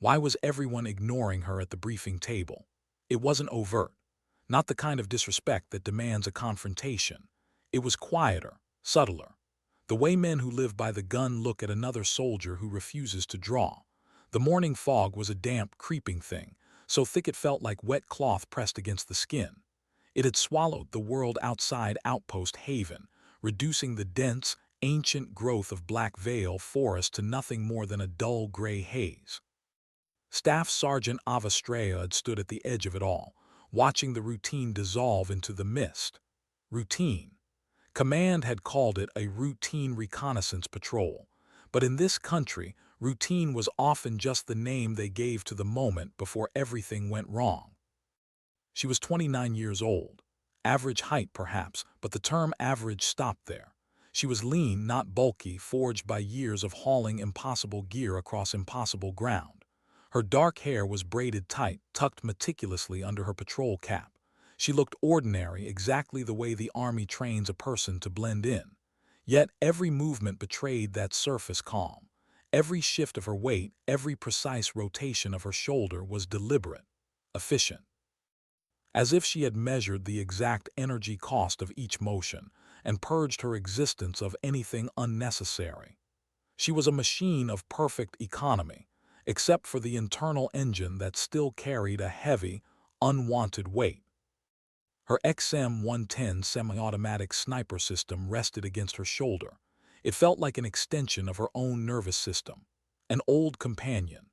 Why was everyone ignoring her at the briefing table? It wasn't overt, not the kind of disrespect that demands a confrontation. It was quieter, subtler. The way men who live by the gun look at another soldier who refuses to draw. The morning fog was a damp, creeping thing, so thick it felt like wet cloth pressed against the skin. It had swallowed the world outside Outpost Haven, reducing the dense, ancient growth of Black Veil Forest to nothing more than a dull gray haze. Staff Sergeant Ava Strayed stood at the edge of it all, watching the routine dissolve into the mist. Routine. Command had called it a routine reconnaissance patrol, but in this country, routine was often just the name they gave to the moment before everything went wrong. She was 29 years old. Average height, perhaps, but the term average stopped there. She was lean, not bulky, forged by years of hauling impossible gear across impossible ground. Her dark hair was braided tight, tucked meticulously under her patrol cap. She looked ordinary, exactly the way the Army trains a person to blend in. Yet every movement betrayed that surface calm. Every shift of her weight, every precise rotation of her shoulder was deliberate, efficient. As if she had measured the exact energy cost of each motion and purged her existence of anything unnecessary. She was a machine of perfect economy, except for the internal engine that still carried a heavy, unwanted weight. Her XM-110 semi-automatic sniper system rested against her shoulder. It felt like an extension of her own nervous system, an old companion.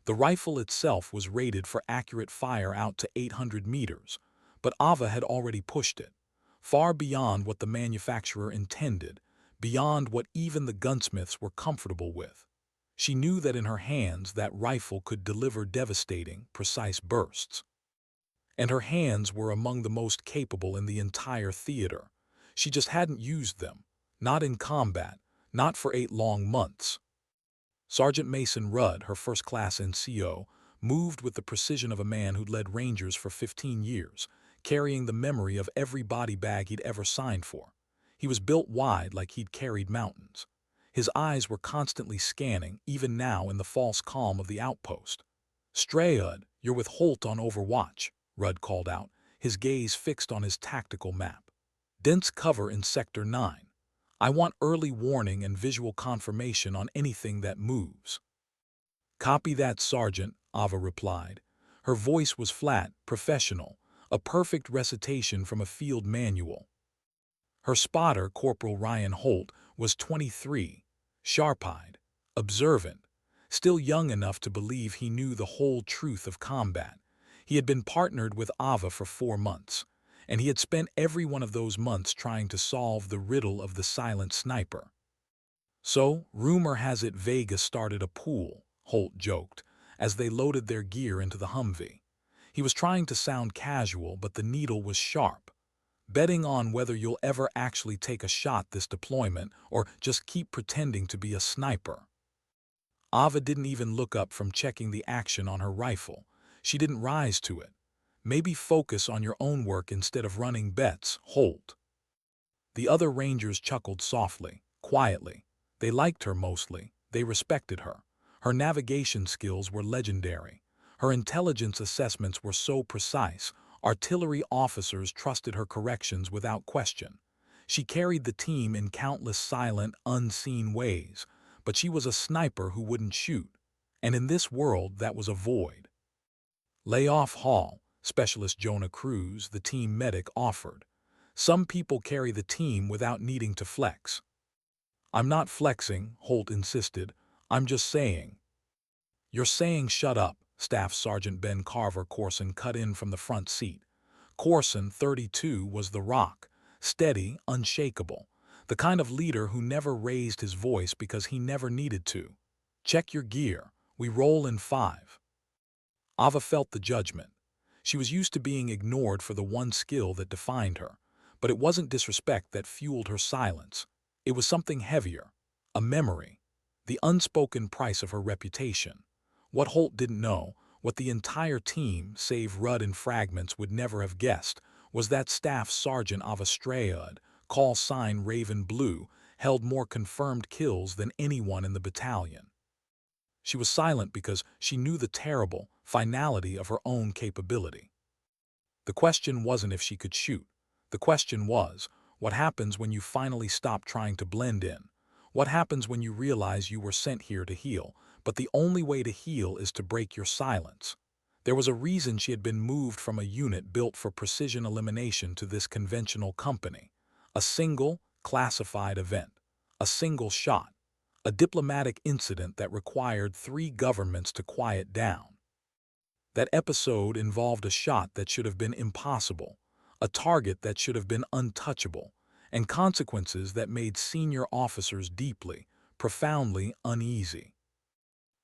The rifle itself was rated for accurate fire out to 800 meters, but Ava had already pushed it, far beyond what the manufacturer intended, beyond what even the gunsmiths were comfortable with. She knew that in her hands that rifle could deliver devastating, precise bursts. And her hands were among the most capable in the entire theater. She just hadn't used them, not in combat, not for 8 long months. Sergeant Mason Rudd, her first-class NCO, moved with the precision of a man who'd led Rangers for 15 years, carrying the memory of every body bag he'd ever signed for. He was built wide like he'd carried mountains. His eyes were constantly scanning, even now in the false calm of the outpost. "Strayed, you're with Holt on Overwatch," Rudd called out, his gaze fixed on his tactical map. "Dense cover in Sector 9. I want early warning and visual confirmation on anything that moves." "Copy that, Sergeant," Ava replied. Her voice was flat, professional, a perfect recitation from a field manual. Her spotter, Corporal Ryan Holt, was 23, sharp-eyed, observant, still young enough to believe he knew the whole truth of combat. He had been partnered with Ava for 4 months, and he had spent every one of those months trying to solve the riddle of the silent sniper. "So, rumor has it Vega started a pool," Holt joked, as they loaded their gear into the Humvee. He was trying to sound casual, but the needle was sharp. "Betting on whether you'll ever actually take a shot this deployment or just keep pretending to be a sniper." Ava didn't even look up from checking the action on her rifle. She didn't rise to it. "Maybe focus on your own work instead of running bets, Holt." The other Rangers chuckled softly, quietly. They liked her mostly. They respected her. Her navigation skills were legendary. Her intelligence assessments were so precise, artillery officers trusted her corrections without question. She carried the team in countless silent, unseen ways, but she was a sniper who wouldn't shoot. And in this world, that was a void. "Lay off, Hall," Specialist Jonah Cruz, the team medic, offered. "Some people carry the team without needing to flex." "I'm not flexing," Holt insisted. "I'm just saying." "You're saying shut up," Staff Sergeant Ben Carver Corson cut in from the front seat. Corson, 32, was the rock, steady, unshakable, the kind of leader who never raised his voice because he never needed to. "Check your gear. We roll in 5. Ava felt the judgment. She was used to being ignored for the one skill that defined her, but it wasn't disrespect that fueled her silence. It was something heavier, a memory, the unspoken price of her reputation. What Holt didn't know, what the entire team, save Rudd and Fragments, would never have guessed, was that Staff Sergeant Ava Strayed, call sign Raven Blue, held more confirmed kills than anyone in the battalion. She was silent because she knew the terrible finality of her own capability. The question wasn't if she could shoot. The question was, what happens when you finally stop trying to blend in? What happens when you realize you were sent here to heal, but the only way to heal is to break your silence? There was a reason she had been moved from a unit built for precision elimination to this conventional company. A single, classified event. A single shot. A diplomatic incident that required 3 governments to quiet down. That episode involved a shot that should have been impossible, a target that should have been untouchable, and consequences that made senior officers deeply, profoundly uneasy.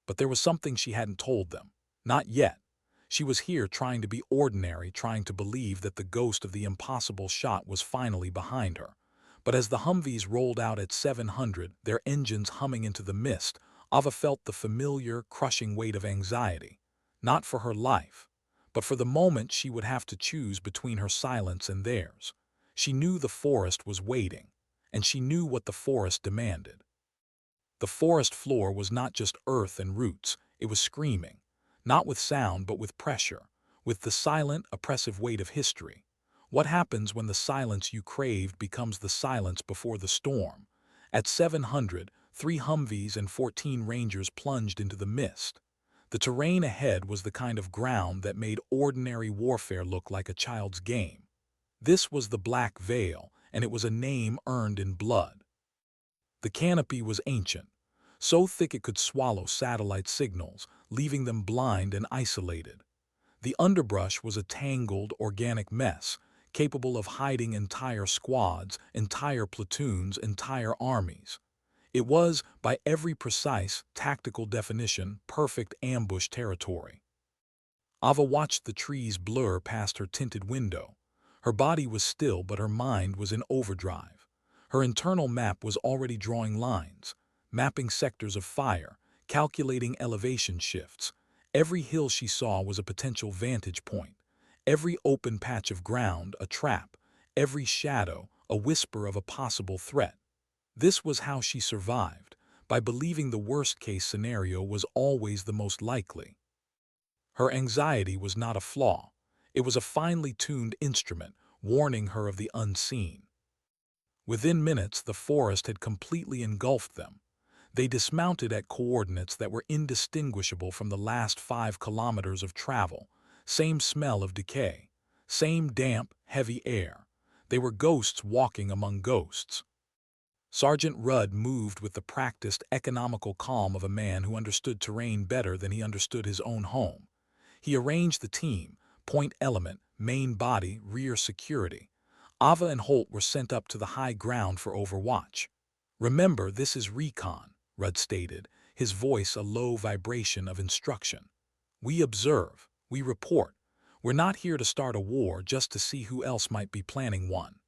But there was something she hadn't told them. Not yet. She was here trying to be ordinary, trying to believe that the ghost of the impossible shot was finally behind her. But as the Humvees rolled out at 700, their engines humming into the mist, Ava felt the familiar, crushing weight of anxiety. Not for her life, but for the moment she would have to choose between her silence and theirs. She knew the forest was waiting, and she knew what the forest demanded. The forest floor was not just earth and roots, it was screaming, not with sound but with pressure, with the silent, oppressive weight of history. What happens when the silence you craved becomes the silence before the storm? At 700, 3 Humvees and 14 Rangers plunged into the mist. The terrain ahead was the kind of ground that made ordinary warfare look like a child's game. This was the Black Veil, and it was a name earned in blood. The canopy was ancient, so thick it could swallow satellite signals, leaving them blind and isolated. The underbrush was a tangled, organic mess, capable of hiding entire squads, entire platoons, entire armies. It was, by every precise, tactical definition, perfect ambush territory. Ava watched the trees blur past her tinted window. Her body was still, but her mind was in overdrive. Her internal map was already drawing lines, mapping sectors of fire, calculating elevation shifts. Every hill she saw was a potential vantage point. Every open patch of ground, a trap. Every shadow, a whisper of a possible threat. This was how she survived, by believing the worst-case scenario was always the most likely. Her anxiety was not a flaw. It was a finely tuned instrument, warning her of the unseen. Within minutes, the forest had completely engulfed them. They dismounted at coordinates that were indistinguishable from the last 5 kilometers of travel. Same smell of decay. Same damp, heavy air. They were ghosts walking among ghosts. Sergeant Rudd moved with the practiced, economical calm of a man who understood terrain better than he understood his own home. He arranged the team, point element, main body, rear security. Ava and Holt were sent up to the high ground for overwatch. "Remember, this is recon," Rudd stated, his voice a low vibration of instruction. "We observe, we report. We're not here to start a war, just to see who else might be planning one."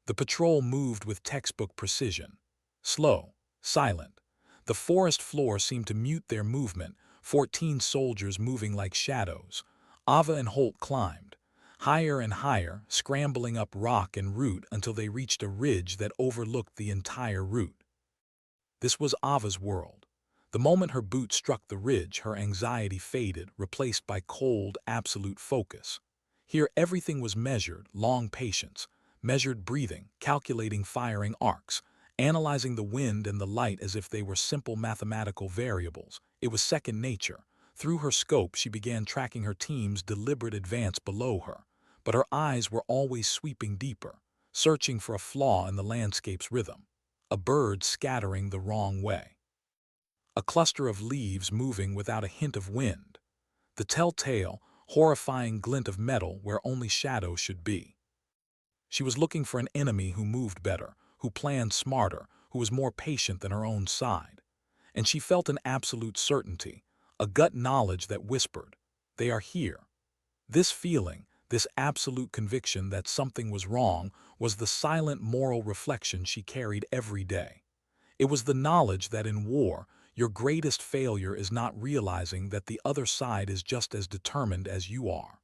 The patrol moved with textbook precision. Slow, silent. The forest floor seemed to mute their movement, 14 soldiers moving like shadows. Ava and Holt climbed, higher and higher, scrambling up rock and root until they reached a ridge that overlooked the entire route. This was Ava's world. The moment her boot struck the ridge, her anxiety faded, replaced by cold, absolute focus. Here everything was measured, long patience, measured breathing, calculating firing arcs, analyzing the wind and the light as if they were simple mathematical variables. It was second nature. Through her scope, she began tracking her team's deliberate advance below her, but her eyes were always sweeping deeper, searching for a flaw in the landscape's rhythm. A bird scattering the wrong way. A cluster of leaves moving without a hint of wind. The telltale, horrifying glint of metal where only shadow should be. She was looking for an enemy who moved better, who planned smarter, who was more patient than her own side. And she felt an absolute certainty, a gut knowledge that whispered, "They are here." This feeling, this absolute conviction that something was wrong, was the silent moral reflection she carried every day. It was the knowledge that in war, your greatest failure is not realizing that the other side is just as determined as you are.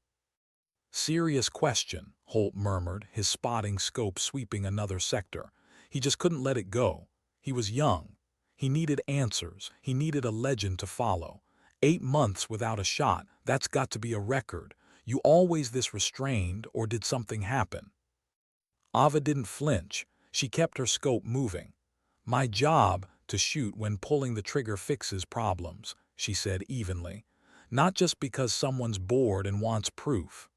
"Serious question," Holt murmured, his spotting scope sweeping another sector. He just couldn't let it go. He was young. He needed answers. He needed a legend to follow. 8 months without a shot, that's got to be a record. You always this restrained, or did something happen? Ava didn't flinch. She kept her scope moving. My job, to shoot when pulling the trigger fixes problems, she said evenly. Not just because someone's bored and wants proof.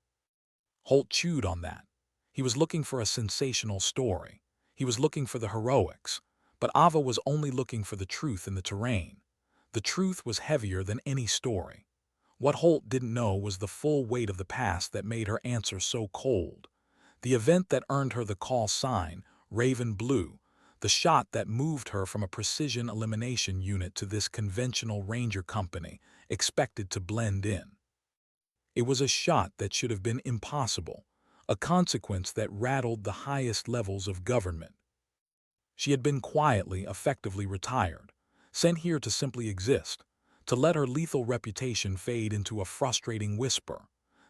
Holt chewed on that. He was looking for a sensational story. He was looking for the heroics. But Ava was only looking for the truth in the terrain. The truth was heavier than any story. What Holt didn't know was the full weight of the past that made her answer so cold. The event that earned her the call sign, Raven Blue, the shot that moved her from a precision elimination unit to this conventional ranger company, expected to blend in. It was a shot that should have been impossible, a consequence that rattled the highest levels of government. She had been quietly, effectively retired, sent here to simply exist, to let her lethal reputation fade into a frustrating whisper.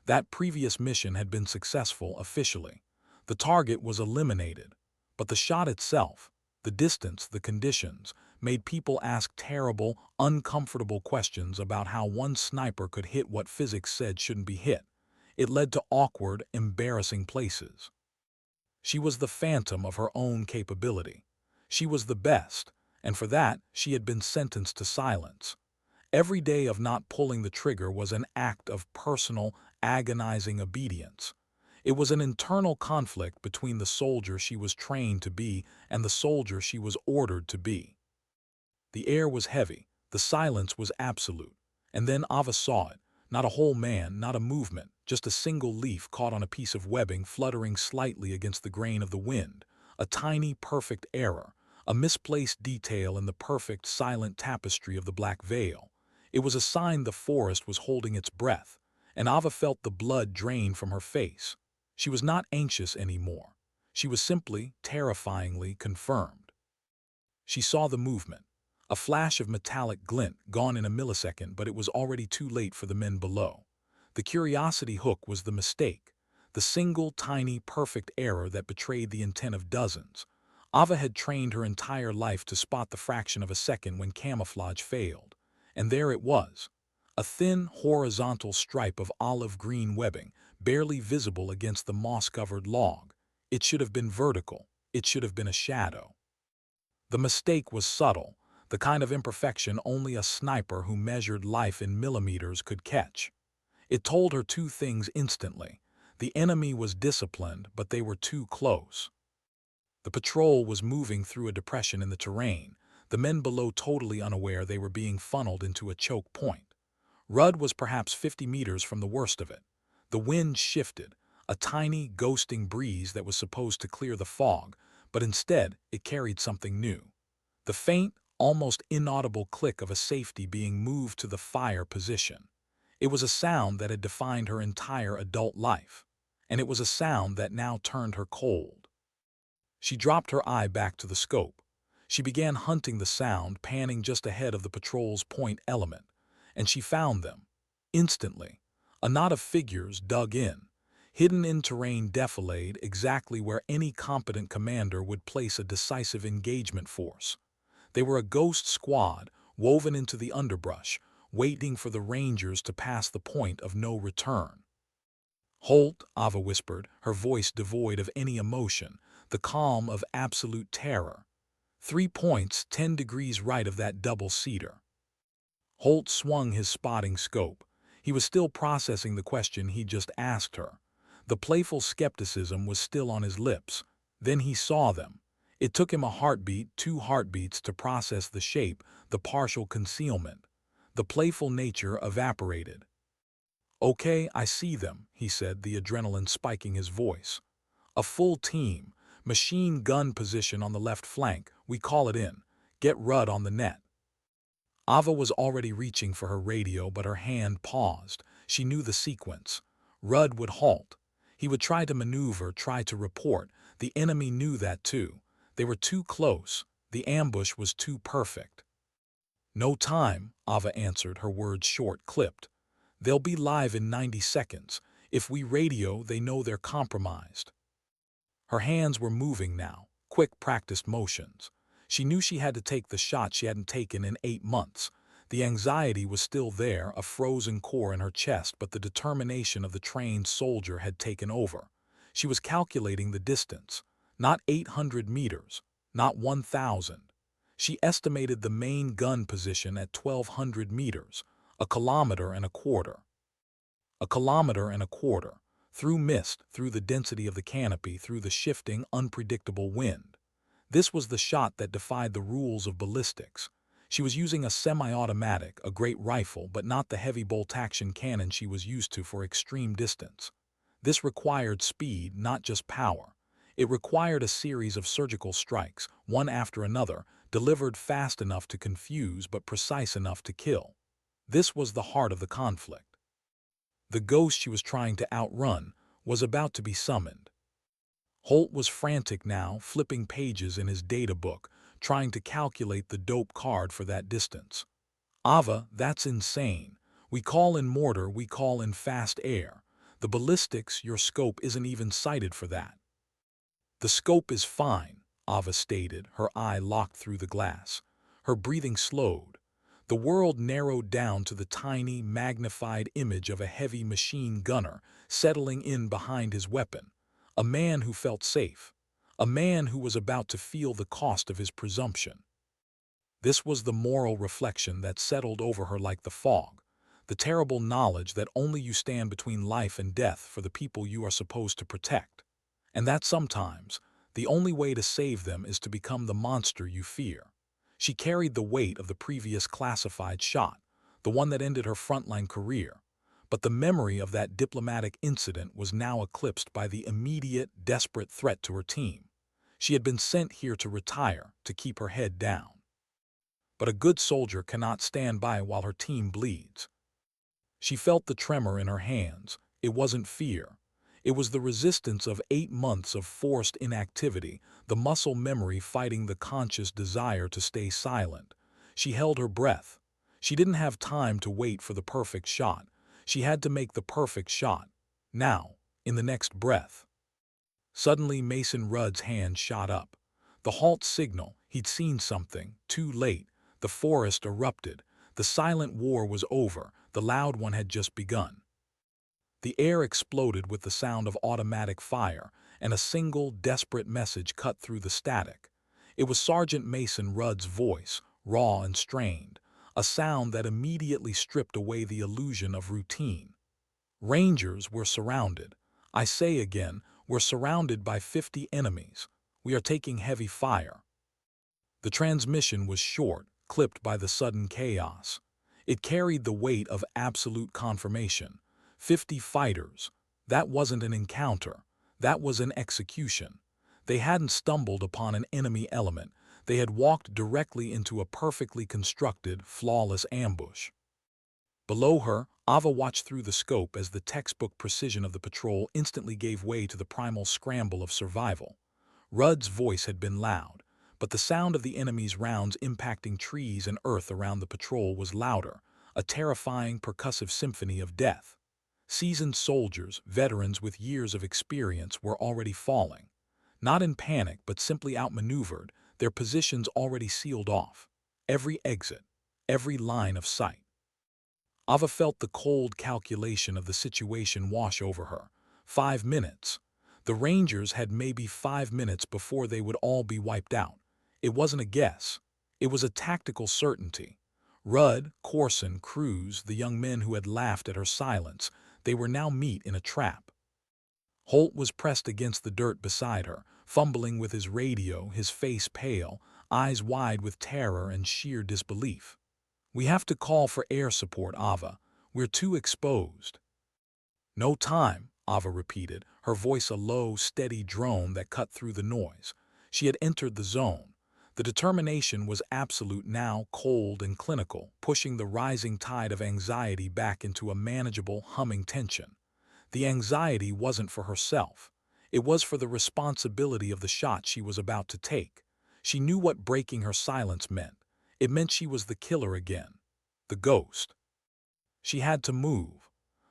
That previous mission had been successful officially. The target was eliminated, but the shot itself, the distance, the conditions, made people ask terrible, uncomfortable questions about how one sniper could hit what physics said shouldn't be hit. It led to awkward, embarrassing places. She was the phantom of her own capability. She was the best, and for that she had been sentenced to silence. Every day of not pulling the trigger was an act of personal, agonizing obedience. It was an internal conflict between the soldier she was trained to be and the soldier she was ordered to be. The air was heavy, the silence was absolute, and then Ava saw it. Not a whole man, not a movement, just a single leaf caught on a piece of webbing fluttering slightly against the grain of the wind. A tiny, perfect error, a misplaced detail in the perfect, silent tapestry of the black veil. It was a sign the forest was holding its breath, and Ava felt the blood drain from her face. She was not anxious anymore. She was simply, terrifyingly confirmed. She saw the movement. A flash of metallic glint, gone in a millisecond, but it was already too late for the men below. The curiosity hook was the mistake, the single, tiny, perfect error that betrayed the intent of dozens. Ava had trained her entire life to spot the fraction of a second when camouflage failed. And there it was, a thin, horizontal stripe of olive-green webbing, barely visible against the moss-covered log. It should have been vertical. It should have been a shadow. The mistake was subtle, the kind of imperfection only a sniper who measured life in millimeters could catch. It told her two things instantly. The enemy was disciplined, but they were too close. The patrol was moving through a depression in the terrain, the men below totally unaware they were being funneled into a choke point. Rudd was perhaps 50 meters from the worst of it. The wind shifted, a tiny, ghosting breeze that was supposed to clear the fog, but instead it carried something new. The faint, almost inaudible click of a safety being moved to the fire position. It was a sound that had defined her entire adult life, and it was a sound that now turned her cold. She dropped her eye back to the scope. She began hunting the sound, panning just ahead of the patrol's point element, and she found them. Instantly, a knot of figures dug in, hidden in terrain defilade exactly where any competent commander would place a decisive engagement force. They were a ghost squad, woven into the underbrush, waiting for the Rangers to pass the point of no return. "Holt," Ava whispered, her voice devoid of any emotion, the calm of absolute terror. 3 points, 10 degrees right of that double-seater. Holt swung his spotting scope. He was still processing the question he'd just asked her. The playful skepticism was still on his lips. Then he saw them. It took him a heartbeat, 2 heartbeats to process the shape, the partial concealment. The playful nature evaporated. "Okay, I see them," he said, the adrenaline spiking his voice. "A full team, machine gun position on the left flank, we call it in. Get Rudd on the net." Ava was already reaching for her radio, but her hand paused. She knew the sequence. Rudd would halt. He would try to maneuver, try to report. The enemy knew that too. They were too close. The ambush was too perfect. "No time," Ava answered, her words short, clipped. "They'll be live in 90 seconds. If we radio, they know they're compromised." Her hands were moving now, quick practiced motions. She knew she had to take the shot she hadn't taken in 8 months. The anxiety was still there, a frozen core in her chest, but the determination of the trained soldier had taken over. She was calculating the distance. Not 800 meters, not 1,000. She estimated the main gun position at 1,200 meters, a kilometer and a quarter. A kilometer and a quarter, through mist, through the density of the canopy, through the shifting, unpredictable wind. This was the shot that defied the rules of ballistics. She was using a semi-automatic, a great rifle, but not the heavy bolt-action cannon she was used to for extreme distance. This required speed, not just power. It required a series of surgical strikes, one after another, delivered fast enough to confuse but precise enough to kill. This was the heart of the conflict. The ghost she was trying to outrun was about to be summoned. Holt was frantic now, flipping pages in his data book, trying to calculate the dope card for that distance. Ava, that's insane. We call in mortar, we call in fast air. The ballistics, your scope isn't even sighted for that. The scope is fine, Ava stated, her eye locked through the glass. Her breathing slowed. The world narrowed down to the tiny, magnified image of a heavy machine gunner settling in behind his weapon. A man who felt safe. A man who was about to feel the cost of his presumption. This was the moral reflection that settled over her like the fog. The terrible knowledge that only you stand between life and death for the people you are supposed to protect. And that sometimes, the only way to save them is to become the monster you fear. She carried the weight of the previous classified shot, the one that ended her frontline career. But the memory of that diplomatic incident was now eclipsed by the immediate, desperate threat to her team. She had been sent here to retire, to keep her head down. But a good soldier cannot stand by while her team bleeds. She felt the tremor in her hands. It wasn't fear. It was the resistance of 8 months of forced inactivity, the muscle memory fighting the conscious desire to stay silent. She held her breath. She didn't have time to wait for the perfect shot. She had to make the perfect shot. Now, in the next breath. Suddenly Mason Rudd's hand shot up. The halt signal, he'd seen something, too late. The forest erupted. The silent war was over. The loud one had just begun. The air exploded with the sound of automatic fire, and a single, desperate message cut through the static. It was Sergeant Mason Rudd's voice, raw and strained, a sound that immediately stripped away the illusion of routine. Rangers were surrounded. I say again, we're surrounded by 50 enemies. We are taking heavy fire. The transmission was short, clipped by the sudden chaos. It carried the weight of absolute confirmation. 50 fighters. That wasn't an encounter. That was an execution. They hadn't stumbled upon an enemy element. They had walked directly into a perfectly constructed, flawless ambush. Below her, Ava watched through the scope as the textbook precision of the patrol instantly gave way to the primal scramble of survival. Rudd's voice had been loud, but the sound of the enemy's rounds impacting trees and earth around the patrol was louder, a terrifying percussive symphony of death. Seasoned soldiers, veterans with years of experience, were already falling. Not in panic, but simply outmaneuvered, their positions already sealed off. Every exit, every line of sight. Ava felt the cold calculation of the situation wash over her. 5 minutes. The Rangers had maybe 5 minutes before they would all be wiped out. It wasn't a guess. It was a tactical certainty. Rudd, Corson, Cruz, the young men who had laughed at her silence, they were now meat in a trap. Holt was pressed against the dirt beside her, fumbling with his radio, his face pale, eyes wide with terror and sheer disbelief. We have to call for air support, Ava. We're too exposed. No time, Ava repeated, her voice a low, steady drone that cut through the noise. She had entered the zone. The determination was absolute now, cold and clinical, pushing the rising tide of anxiety back into a manageable, humming tension. The anxiety wasn't for herself. It was for the responsibility of the shot she was about to take. She knew what breaking her silence meant. It meant she was the killer again. The ghost. She had to move.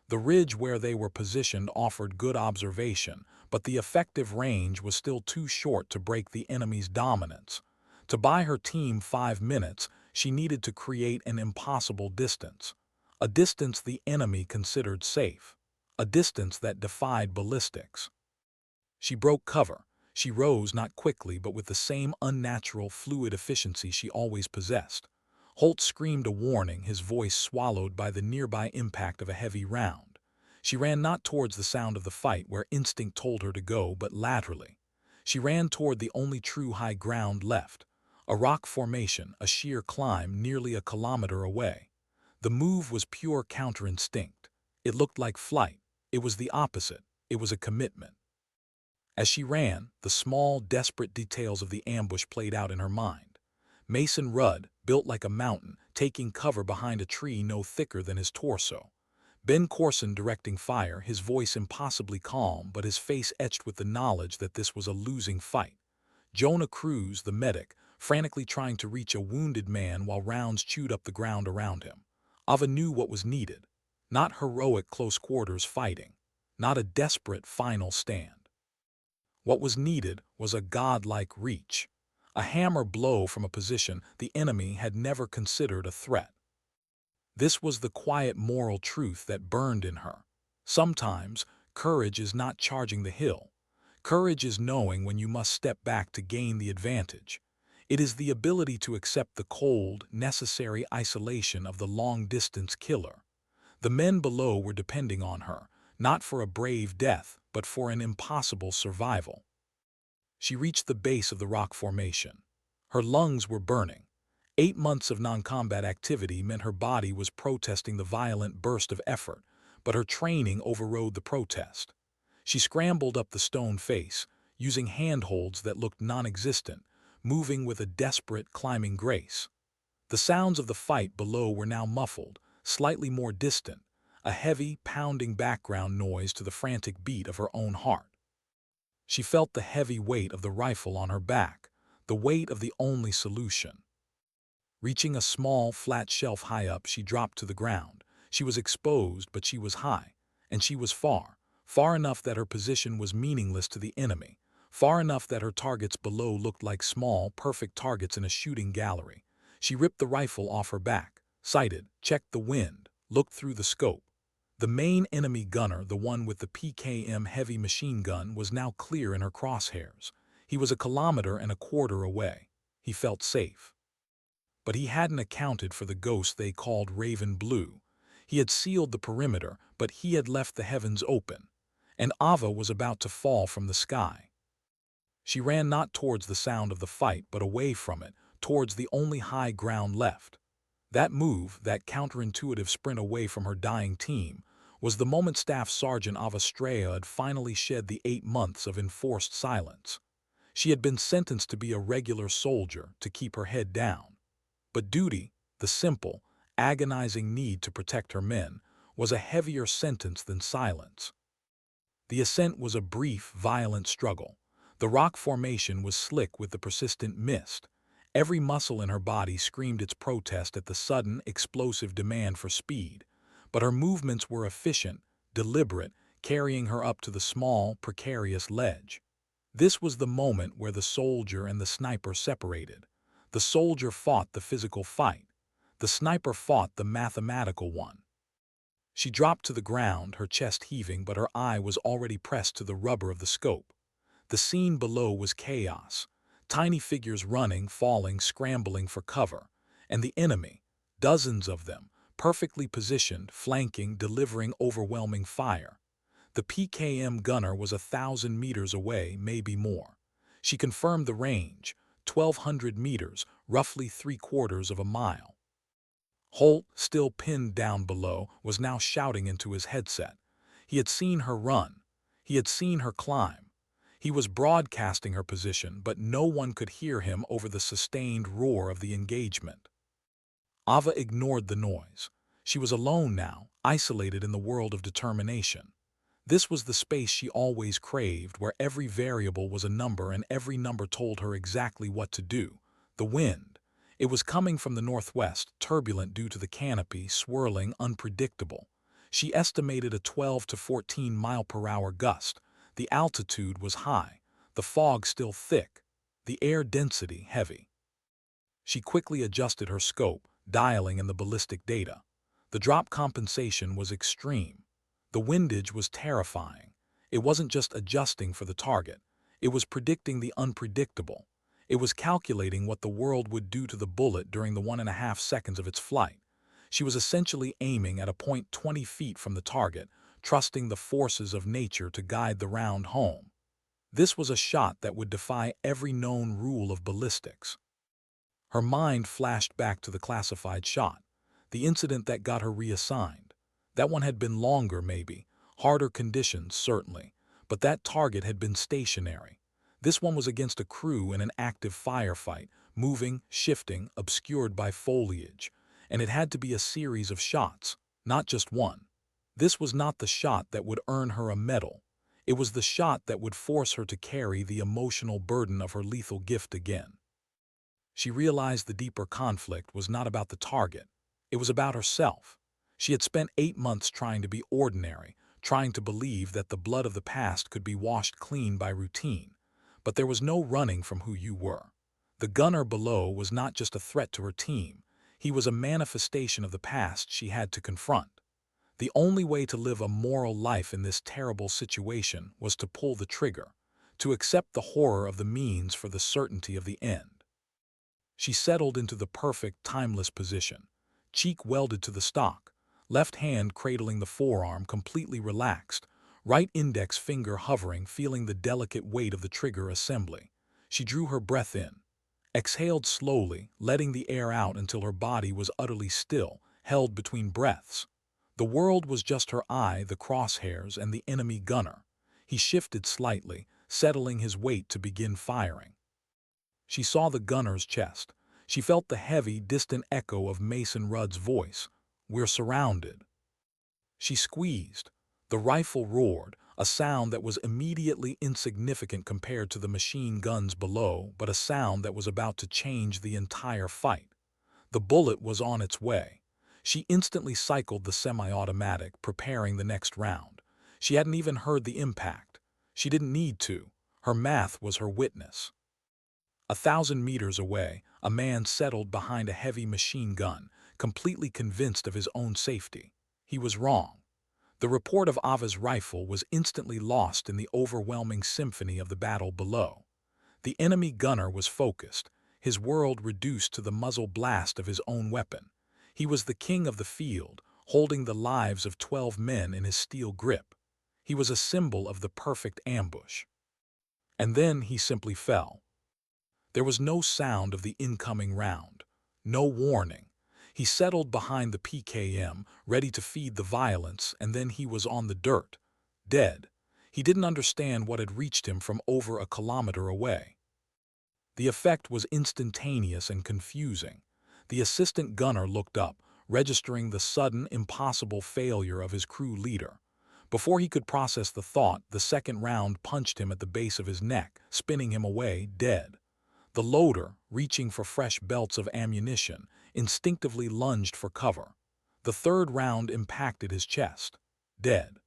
The ridge where they were positioned offered good observation, but the effective range was still too short to break the enemy's dominance. To buy her team 5 minutes, she needed to create an impossible distance. A distance the enemy considered safe. A distance that defied ballistics. She broke cover. She rose not quickly but with the same unnatural, fluid efficiency she always possessed. Holt screamed a warning, his voice swallowed by the nearby impact of a heavy round. She ran not towards the sound of the fight where instinct told her to go, but laterally. She ran toward the only true high ground left. A rock formation, a sheer climb nearly a kilometer away. The move was pure counterinstinct. It looked like flight. It was the opposite. It was a commitment. As she ran, the small, desperate details of the ambush played out in her mind. Mason Rudd, built like a mountain, taking cover behind a tree no thicker than his torso. Ben Corson directing fire, his voice impossibly calm but his face etched with the knowledge that this was a losing fight. Jonah Cruz, the medic, frantically trying to reach a wounded man while rounds chewed up the ground around him. Ava knew what was needed. Not heroic close-quarters fighting. Not a desperate final stand. What was needed was a godlike reach. A hammer blow from a position the enemy had never considered a threat. This was the quiet moral truth that burned in her. Sometimes, courage is not charging the hill. Courage is knowing when you must step back to gain the advantage. It is the ability to accept the cold, necessary isolation of the long-distance killer. The men below were depending on her, not for a brave death, but for an impossible survival. She reached the base of the rock formation. Her lungs were burning. 8 months of non-combat activity meant her body was protesting the violent burst of effort, but her training overrode the protest. She scrambled up the stone face, using handholds that looked non-existent, moving with a desperate, climbing grace. The sounds of the fight below were now muffled, slightly more distant, a heavy, pounding background noise to the frantic beat of her own heart. She felt the heavy weight of the rifle on her back, the weight of the only solution. Reaching a small, flat shelf high up, she dropped to the ground. She was exposed, but she was high, and she was far enough that her position was meaningless to the enemy, far enough that her targets below looked like small, perfect targets in a shooting gallery. She ripped the rifle off her back, sighted, checked the wind, looked through the scope. The main enemy gunner, the one with the PKM heavy machine gun, was now clear in her crosshairs. He was 1.25 kilometers away. He felt safe. But he hadn't accounted for the ghost they called Raven Blue. He had sealed the perimeter, but he had left the heavens open. And Ava was about to fall from the sky. She ran not towards the sound of the fight, but away from it, towards the only high ground left. That move, that counterintuitive sprint away from her dying team, was the moment Staff Sergeant Ava Estrella had finally shed the 8 months of enforced silence. She had been sentenced to be a regular soldier, to keep her head down. But duty, the simple, agonizing need to protect her men, was a heavier sentence than silence. The ascent was a brief, violent struggle. The rock formation was slick with the persistent mist. Every muscle in her body screamed its protest at the sudden, explosive demand for speed. But her movements were efficient, deliberate, carrying her up to the small, precarious ledge. This was the moment where the soldier and the sniper separated. The soldier fought the physical fight. The sniper fought the mathematical one. She dropped to the ground, her chest heaving, but her eye was already pressed to the rubber of the scope. The scene below was chaos. Tiny figures running, falling, scrambling for cover. And the enemy, dozens of them, perfectly positioned, flanking, delivering overwhelming fire. The PKM gunner was 1,000 meters away, maybe more. She confirmed the range, 1,200 meters, roughly 3/4 of a mile. Holt, still pinned down below, was now shouting into his headset. He had seen her run. He had seen her climb. He was broadcasting her position, but no one could hear him over the sustained roar of the engagement. Ava ignored the noise. She was alone now, isolated in the world of determination. This was the space she always craved, where every variable was a number and every number told her exactly what to do. The wind. It was coming from the northwest, turbulent due to the canopy, swirling, unpredictable. She estimated a 12 to 14 mile-per-hour gust. The altitude was high, the fog still thick, the air density heavy. She quickly adjusted her scope, dialing in the ballistic data. The drop compensation was extreme. The windage was terrifying. It wasn't just adjusting for the target. It was predicting the unpredictable. It was calculating what the world would do to the bullet during the 1.5 seconds of its flight. She was essentially aiming at a point 20 feet from the target, trusting the forces of nature to guide the round home. This was a shot that would defy every known rule of ballistics. Her mind flashed back to the classified shot, the incident that got her reassigned. That one had been longer, maybe, harder conditions, certainly, but that target had been stationary. This one was against a crew in an active firefight, moving, shifting, obscured by foliage, and it had to be a series of shots, not just one. This was not the shot that would earn her a medal. It was the shot that would force her to carry the emotional burden of her lethal gift again. She realized the deeper conflict was not about the target. It was about herself. She had spent 8 months trying to be ordinary, trying to believe that the blood of the past could be washed clean by routine. But there was no running from who you were. The gunner below was not just a threat to her team. He was a manifestation of the past she had to confront. The only way to live a moral life in this terrible situation was to pull the trigger, to accept the horror of the means for the certainty of the end. She settled into the perfect, timeless position, cheek welded to the stock, left hand cradling the forearm completely relaxed, right index finger hovering, feeling the delicate weight of the trigger assembly. She drew her breath in, exhaled slowly, letting the air out until her body was utterly still, held between breaths. The world was just her eye, the crosshairs, and the enemy gunner. He shifted slightly, settling his weight to begin firing. She saw the gunner's chest. She felt the heavy, distant echo of Mason Rudd's voice. "We're surrounded." She squeezed. The rifle roared, a sound that was immediately insignificant compared to the machine guns below, but a sound that was about to change the entire fight. The bullet was on its way. She instantly cycled the semi-automatic, preparing the next round. She hadn't even heard the impact. She didn't need to. Her math was her witness. 1,000 meters away, a man settled behind a heavy machine gun, completely convinced of his own safety. He was wrong. The report of Ava's rifle was instantly lost in the overwhelming symphony of the battle below. The enemy gunner was focused, his world reduced to the muzzle blast of his own weapon. He was the king of the field, holding the lives of 12 men in his steel grip. He was a symbol of the perfect ambush. And then he simply fell. There was no sound of the incoming round, no warning. He settled behind the PKM, ready to feed the violence, and then he was on the dirt, dead. He didn't understand what had reached him from over a kilometer away. The effect was instantaneous and confusing. The assistant gunner looked up, registering the sudden, impossible failure of his crew leader. Before he could process the thought, the second round punched him at the base of his neck, spinning him away, dead. The loader, reaching for fresh belts of ammunition, instinctively lunged for cover. The third round impacted his chest, dead.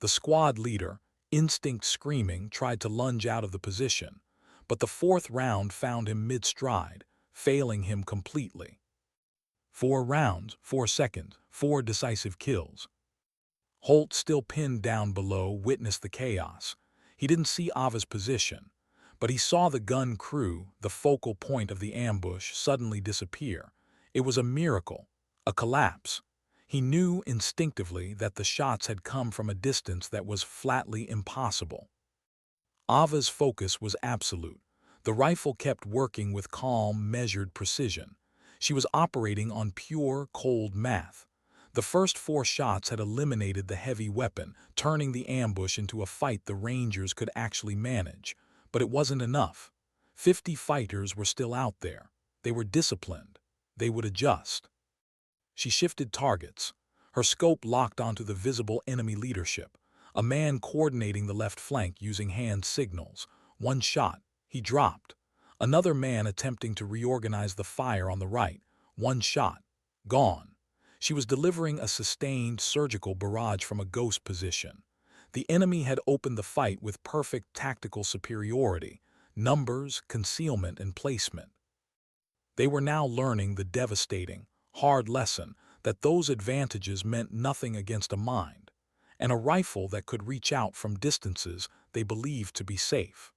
The squad leader, instinct screaming, tried to lunge out of the position, but the fourth round found him mid-stride, failing him completely. 4 rounds, 4 seconds, 4 decisive kills. Holt, still pinned down below, witnessed the chaos. He didn't see Ava's position, but he saw the gun crew, the focal point of the ambush, suddenly disappear. It was a miracle, a collapse. He knew instinctively that the shots had come from a distance that was flatly impossible. Ava's focus was absolute. The rifle kept working with calm, measured precision. She was operating on pure, cold math. The first 4 shots had eliminated the heavy weapon, turning the ambush into a fight the Rangers could actually manage. But it wasn't enough. 50 fighters were still out there. They were disciplined. They would adjust. She shifted targets. Her scope locked onto the visible enemy leadership. A man coordinating the left flank using hand signals. 1 shot. He dropped. Another man attempting to reorganize the fire on the right. 1 shot. Gone. She was delivering a sustained surgical barrage from a ghost position. The enemy had opened the fight with perfect tactical superiority, numbers, concealment, and placement. They were now learning the devastating, hard lesson that those advantages meant nothing against a mind, and a rifle that could reach out from distances they believed to be safe.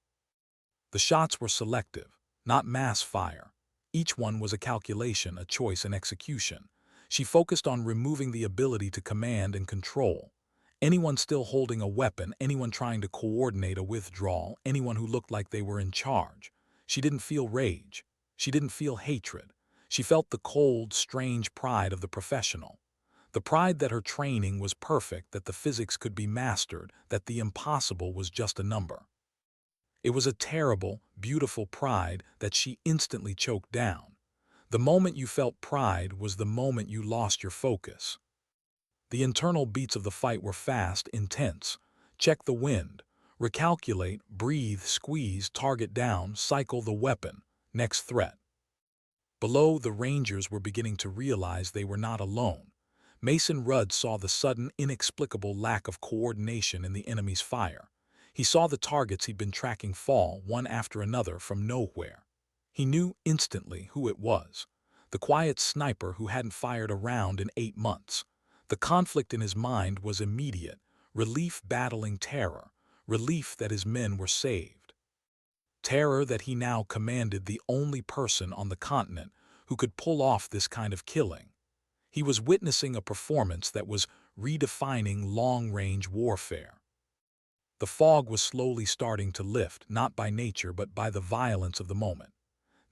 The shots were selective, not mass fire. Each one was a calculation, a choice, an execution. She focused on removing the ability to command and control. Anyone still holding a weapon, anyone trying to coordinate a withdrawal, anyone who looked like they were in charge. She didn't feel rage. She didn't feel hatred. She felt the cold, strange pride of the professional. The pride that her training was perfect, that the physics could be mastered, that the impossible was just a number. It was a terrible, beautiful pride that she instantly choked down. The moment you felt pride was the moment you lost your focus. The internal beats of the fight were fast, intense. Check the wind. Recalculate, breathe, squeeze, target down, cycle the weapon. Next threat. Below, the Rangers were beginning to realize they were not alone. Mason Rudd saw the sudden, inexplicable lack of coordination in the enemy's fire. He saw the targets he'd been tracking fall, one after another, from nowhere. He knew instantly who it was. The quiet sniper who hadn't fired a round in 8 months. The conflict in his mind was immediate, relief battling terror, relief that his men were saved. Terror that he now commanded the only person on the continent who could pull off this kind of killing. He was witnessing a performance that was redefining long-range warfare. The fog was slowly starting to lift, not by nature but by the violence of the moment.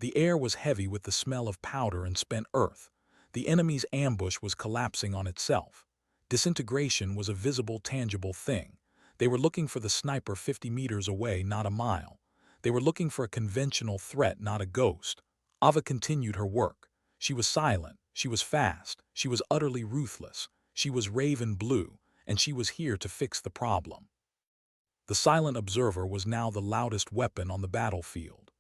The air was heavy with the smell of powder and spent earth. The enemy's ambush was collapsing on itself. Disintegration was a visible, tangible thing. They were looking for the sniper 50 meters away, not a mile. They were looking for a conventional threat, not a ghost. Ava continued her work. She was silent, she was fast, she was utterly ruthless, she was raven blue, and she was here to fix the problem. The silent observer was now the loudest weapon on the battlefield.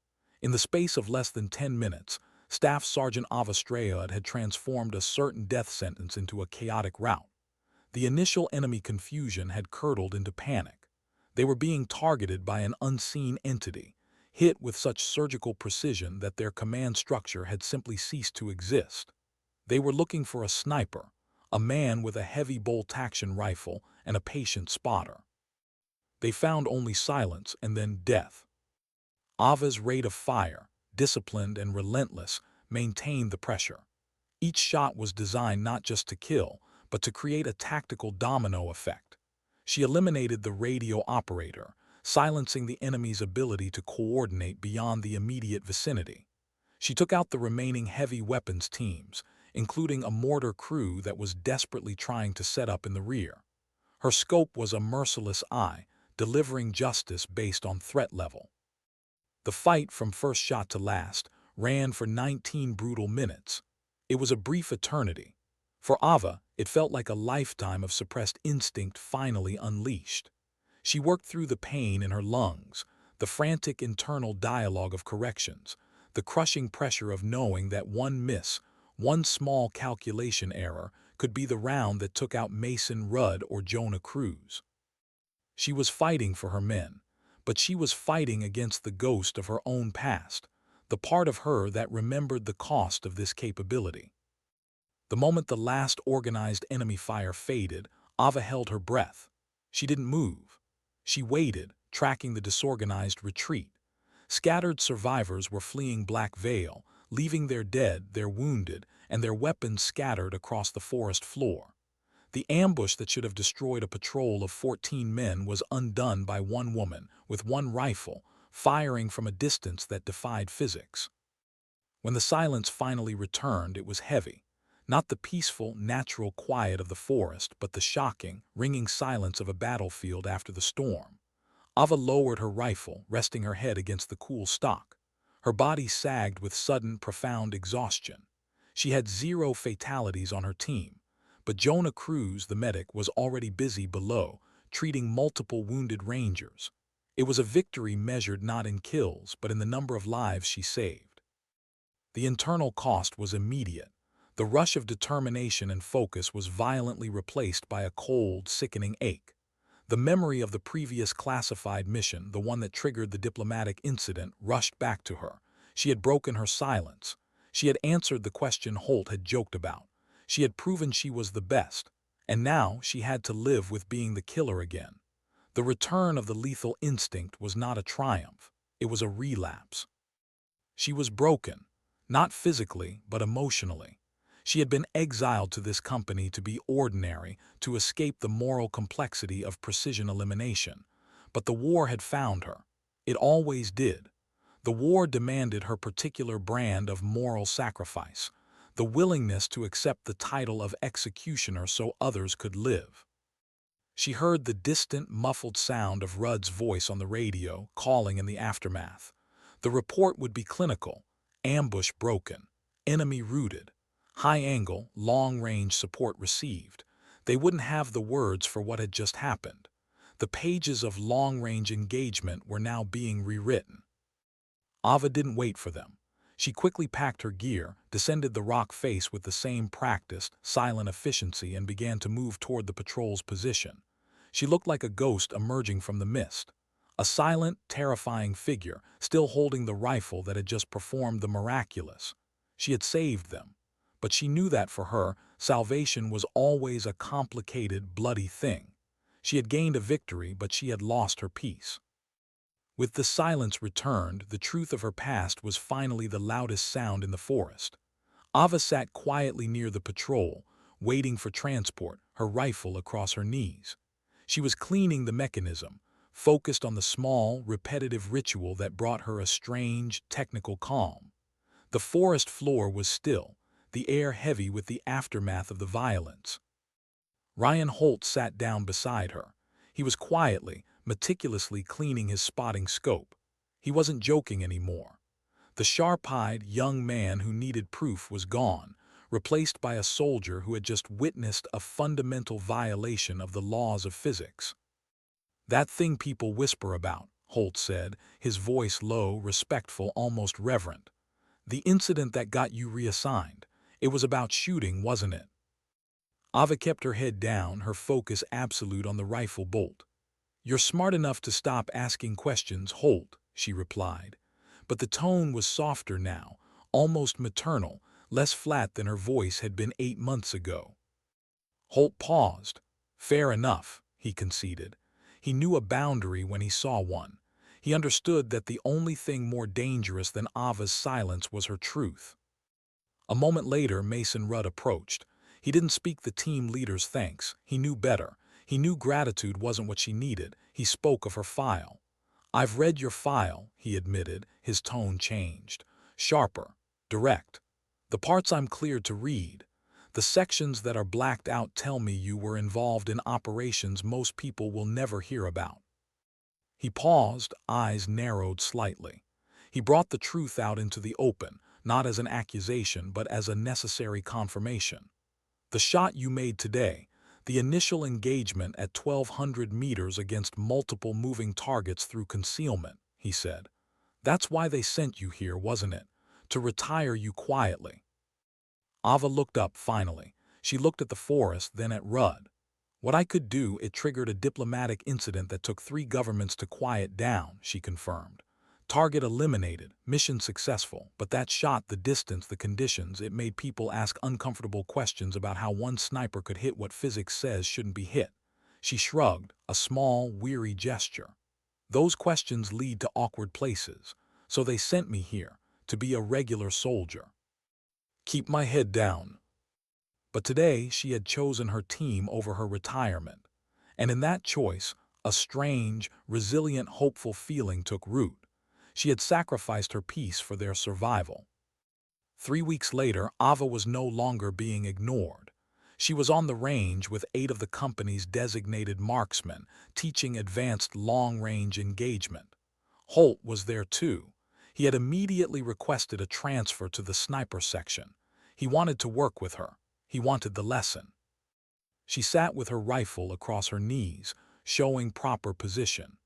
In the space of less than 10 minutes, Staff Sergeant Ava Strayed had transformed a certain death sentence into a chaotic rout. The initial enemy confusion had curdled into panic. They were being targeted by an unseen entity, hit with such surgical precision that their command structure had simply ceased to exist. They were looking for a sniper, a man with a heavy bolt-action rifle and a patient spotter. They found only silence and then death. Ava's rate of fire, disciplined and relentless, maintained the pressure. Each shot was designed not just to kill, but to create a tactical domino effect. She eliminated the radio operator, silencing the enemy's ability to coordinate beyond the immediate vicinity. She took out the remaining heavy weapons teams, including a mortar crew that was desperately trying to set up in the rear. Her scope was a merciless eye, delivering justice based on threat level. The fight, from first shot to last, ran for 19 brutal minutes. It was a brief eternity. For Ava, it felt like a lifetime of suppressed instinct finally unleashed. She worked through the pain in her lungs, the frantic internal dialogue of corrections, the crushing pressure of knowing that one miss, one small calculation error, could be the round that took out Mason Rudd or Jonah Cruz. She was fighting for her men, but she was fighting against the ghost of her own past, the part of her that remembered the cost of this capability. The moment the last organized enemy fire faded, Ava held her breath. She didn't move. She waited, tracking the disorganized retreat. Scattered survivors were fleeing Black Veil, leaving their dead, their wounded, and their weapons scattered across the forest floor. The ambush that should have destroyed a patrol of 14 men was undone by one woman, with one rifle, firing from a distance that defied physics. When the silence finally returned, it was heavy. Not the peaceful, natural quiet of the forest, but the shocking, ringing silence of a battlefield after the storm. Ava lowered her rifle, resting her head against the cool stock. Her body sagged with sudden, profound exhaustion. She had 0 fatalities on her team, but Jonah Cruz, the medic, was already busy below, treating multiple wounded Rangers. It was a victory measured not in kills, but in the number of lives she saved. The internal cost was immediate. The rush of determination and focus was violently replaced by a cold, sickening ache. The memory of the previous classified mission, the one that triggered the diplomatic incident, rushed back to her. She had broken her silence. She had answered the question Holt had joked about. She had proven she was the best, and now she had to live with being the killer again. The return of the lethal instinct was not a triumph, it was a relapse. She was broken, not physically, but emotionally. She had been exiled to this company to be ordinary, to escape the moral complexity of precision elimination. But the war had found her. It always did. The war demanded her particular brand of moral sacrifice, the willingness to accept the title of executioner so others could live. She heard the distant, muffled sound of Rudd's voice on the radio, calling in the aftermath. The report would be clinical: ambush broken, enemy routed, high angle, long-range support received. They wouldn't have the words for what had just happened. The pages of long-range engagement were now being rewritten. Ava didn't wait for them. She quickly packed her gear, descended the rock face with the same practiced, silent efficiency, and began to move toward the patrol's position. She looked like a ghost emerging from the mist. A silent, terrifying figure, still holding the rifle that had just performed the miraculous. She had saved them. But she knew that for her, salvation was always a complicated, bloody thing. She had gained a victory, but she had lost her peace. With the silence returned, the truth of her past was finally the loudest sound in the forest. Ava sat quietly near the patrol, waiting for transport, her rifle across her knees. She was cleaning the mechanism, focused on the small, repetitive ritual that brought her a strange, technical calm. The forest floor was still, the air heavy with the aftermath of the violence. Ryan Holt sat down beside her. He was quietly, meticulously cleaning his spotting scope. He wasn't joking anymore. The sharp-eyed young man who needed proof was gone, replaced by a soldier who had just witnessed a fundamental violation of the laws of physics. "That thing people whisper about," Holt said, his voice low, respectful, almost reverent. "The incident that got you reassigned. It was about shooting, wasn't it?" Ava kept her head down, her focus absolute on the rifle bolt. "You're smart enough to stop asking questions, Holt," she replied. But the tone was softer now, almost maternal, less flat than her voice had been 8 months ago. Holt paused. "Fair enough," he conceded. He knew a boundary when he saw one. He understood that the only thing more dangerous than Ava's silence was her truth. A moment later, Mason Rudd approached. He didn't speak the team leader's thanks. He knew better. He knew gratitude wasn't what she needed. He spoke of her file. "I've read your file," he admitted, his tone changed. Sharper, direct. "The parts I'm cleared to read. The sections that are blacked out tell me you were involved in operations most people will never hear about." He paused, eyes narrowed slightly. He brought the truth out into the open, not as an accusation but as a necessary confirmation. "The shot you made today, the initial engagement at 1,200 meters against multiple moving targets through concealment," he said. "That's why they sent you here, wasn't it? To retire you quietly." Ava looked up finally. She looked at the forest, then at Rudd. "What I could do, it triggered a diplomatic incident that took 3 governments to quiet down," she confirmed. "Target eliminated, mission successful, but that shot, the distance, the conditions, it made people ask uncomfortable questions about how one sniper could hit what physics says shouldn't be hit." She shrugged, a small, weary gesture. "Those questions lead to awkward places, so they sent me here, to be a regular soldier. Keep my head down." But today she had chosen her team over her retirement, and in that choice, a strange, resilient, hopeful feeling took root. She had sacrificed her peace for their survival. 3 weeks later, Ava was no longer being ignored. She was on the range with 8 of the company's designated marksmen, teaching advanced long-range engagement. Holt was there too. He had immediately requested a transfer to the sniper section. He wanted to work with her. He wanted the lesson. She sat with her rifle across her knees, showing proper position.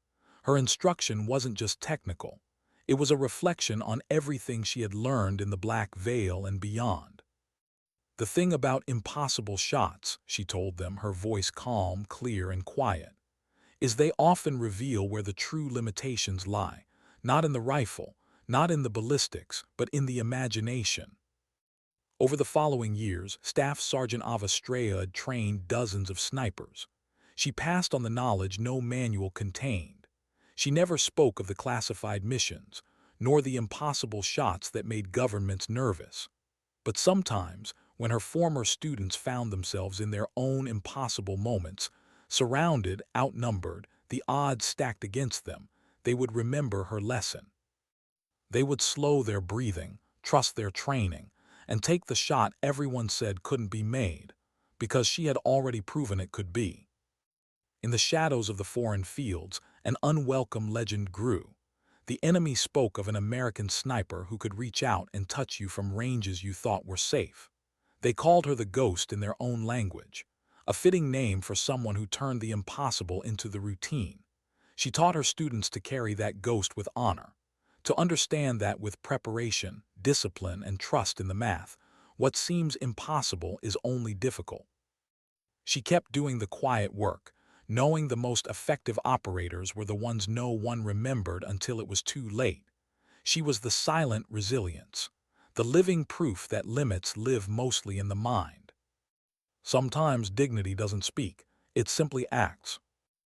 Her instruction wasn't just technical. It was a reflection on everything she had learned in the Black Veil and beyond. "The thing about impossible shots," she told them, her voice calm, clear, and quiet, "is they often reveal where the true limitations lie, not in the rifle, not in the ballistics, but in the imagination. Over the following years, Staff Sergeant Ava Strayed trained dozens of snipers. She passed on the knowledge no manual contained. She never spoke of the classified missions, nor the impossible shots that made governments nervous. But sometimes, when her former students found themselves in their own impossible moments, surrounded, outnumbered, the odds stacked against them, they would remember her lesson. They would slow their breathing, trust their training, and take the shot everyone said couldn't be made, because she had already proven it could be. In the shadows of the foreign fields, an unwelcome legend grew. The enemy spoke of an American sniper who could reach out and touch you from ranges you thought were safe. They called her the Ghost in their own language, a fitting name for someone who turned the impossible into the routine. She taught her students to carry that ghost with honor, to understand that with preparation, discipline, and trust in the math, what seems impossible is only difficult. She kept doing the quiet work, knowing the most effective operators were the ones no one remembered until it was too late. She was the silent resilience, the living proof that limits live mostly in the mind. Sometimes dignity doesn't speak, it simply acts.